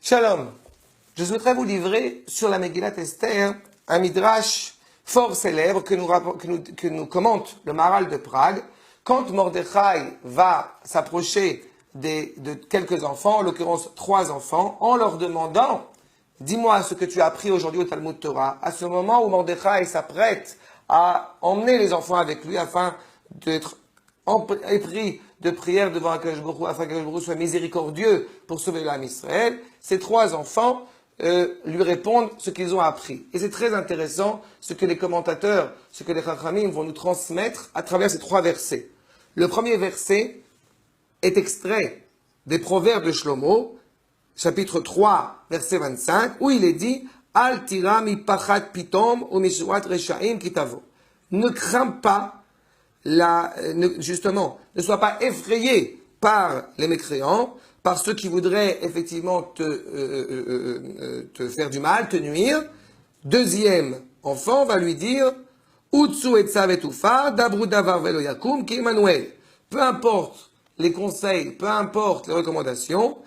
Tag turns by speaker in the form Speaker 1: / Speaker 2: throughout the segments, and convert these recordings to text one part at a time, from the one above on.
Speaker 1: Shalom. Je souhaiterais vous livrer sur la Megillat Esther un midrash fort célèbre que nous commente le Maharal de Prague. Quand Mordechai va s'approcher de quelques enfants, en l'occurrence 3 enfants, en leur demandant « Dis-moi ce que tu as appris aujourd'hui au Talmud Torah », à ce moment où Mordechai s'apprête à emmener les enfants avec lui afin d'être épris de prière devant Akadosh Baruch Hu, afin qu'Akadosh Baruch Hu soit miséricordieux pour sauver l'âme Israël, ces 3 enfants lui répondent ce qu'ils ont appris. Et c'est très intéressant ce que les commentateurs, ce que les Chachamim vont nous transmettre à travers ces 3 versets. Le premier verset est extrait des Proverbes de Shlomo, chapitre 3, verset 25, où il est dit « Al tira mi pachat pitom ou mishurat reshaim kitavo » Ne crains pas justement, ne sois pas effrayé par les mécréants, par ceux qui voudraient effectivement te faire du mal, te nuire. Deuxième enfant va lui dire Utsu etzav etufa, dabru davar velo yakum ki Emmanuel. Peu importe les conseils, peu importe les recommandations,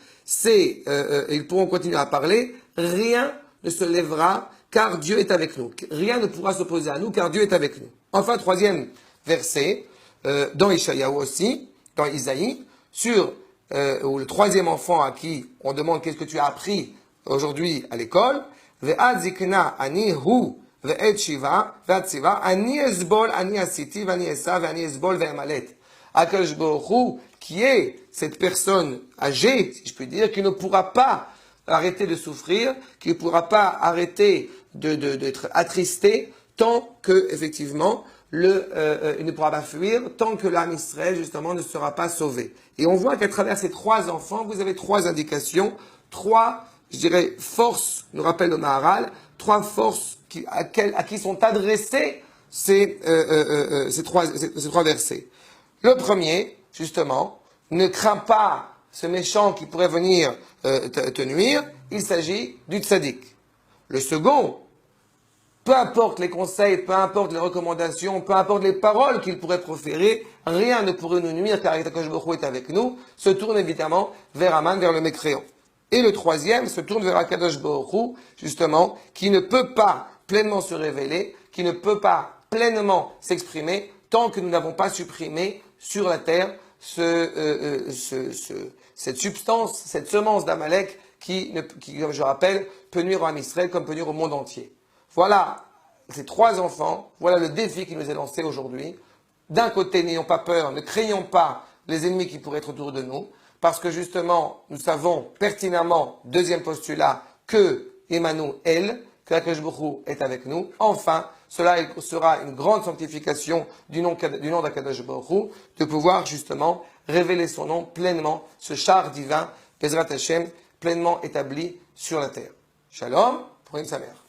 Speaker 1: ils pourront continuer à parler, rien ne se lèvera car Dieu est avec nous. Rien ne pourra s'opposer à nous car Dieu est avec nous. Enfin, troisième verset, dans Ishayahu aussi, dans Isaïe, où le 3e enfant à qui on demande qu'est-ce que tu as appris aujourd'hui à l'école, Ve'ad zikna ani hu ve'ed shiva ve'ad siva ani esbol ani asiti ve'ani esa ve'ani esbol ve'emalet. Akadosh Baruch Hu, qui est cette personne âgée, si je puis dire, qui ne pourra pas arrêter de souffrir, qui ne pourra pas arrêter d'être attristé tant que, effectivement, il ne pourra pas fuir tant que l'âme Israël, justement, ne sera pas sauvée. Et on voit qu'à travers ces 3 enfants, vous avez 3 indications, 3, je dirais, forces, nous rappelle le Maharal, 3 forces à qui sont adressés ces 3 versets. Le premier, justement, ne crains pas ce méchant qui pourrait venir te nuire, il s'agit du tzaddik. Le second, peu importe les conseils, peu importe les recommandations, peu importe les paroles qu'il pourrait proférer, rien ne pourrait nous nuire car Akadosh Baruch Hu est avec nous, se tourne évidemment vers Aman, vers le mécréant. Et le troisième se tourne vers Akadosh Baruch Hu, justement, qui ne peut pas pleinement se révéler, qui ne peut pas pleinement s'exprimer tant que nous n'avons pas supprimé sur la terre cette substance, cette semence d'Amalek qui, comme je rappelle, peut nuire à Israël comme peut nuire au monde entier. Voilà ces 3 enfants, voilà le défi qui nous est lancé aujourd'hui. D'un côté, n'ayons pas peur, ne craignons pas les ennemis qui pourraient être autour de nous, parce que justement, nous savons pertinemment, deuxième postulat, que Emmanuel, que Akadosh Baruch Hu est avec nous. Enfin, cela sera une grande sanctification du nom d'Akadosh Baruch Hu, de pouvoir justement révéler son nom pleinement, ce char divin, Bezrat Hashem, pleinement établi sur la terre. Shalom, pour une sa mère.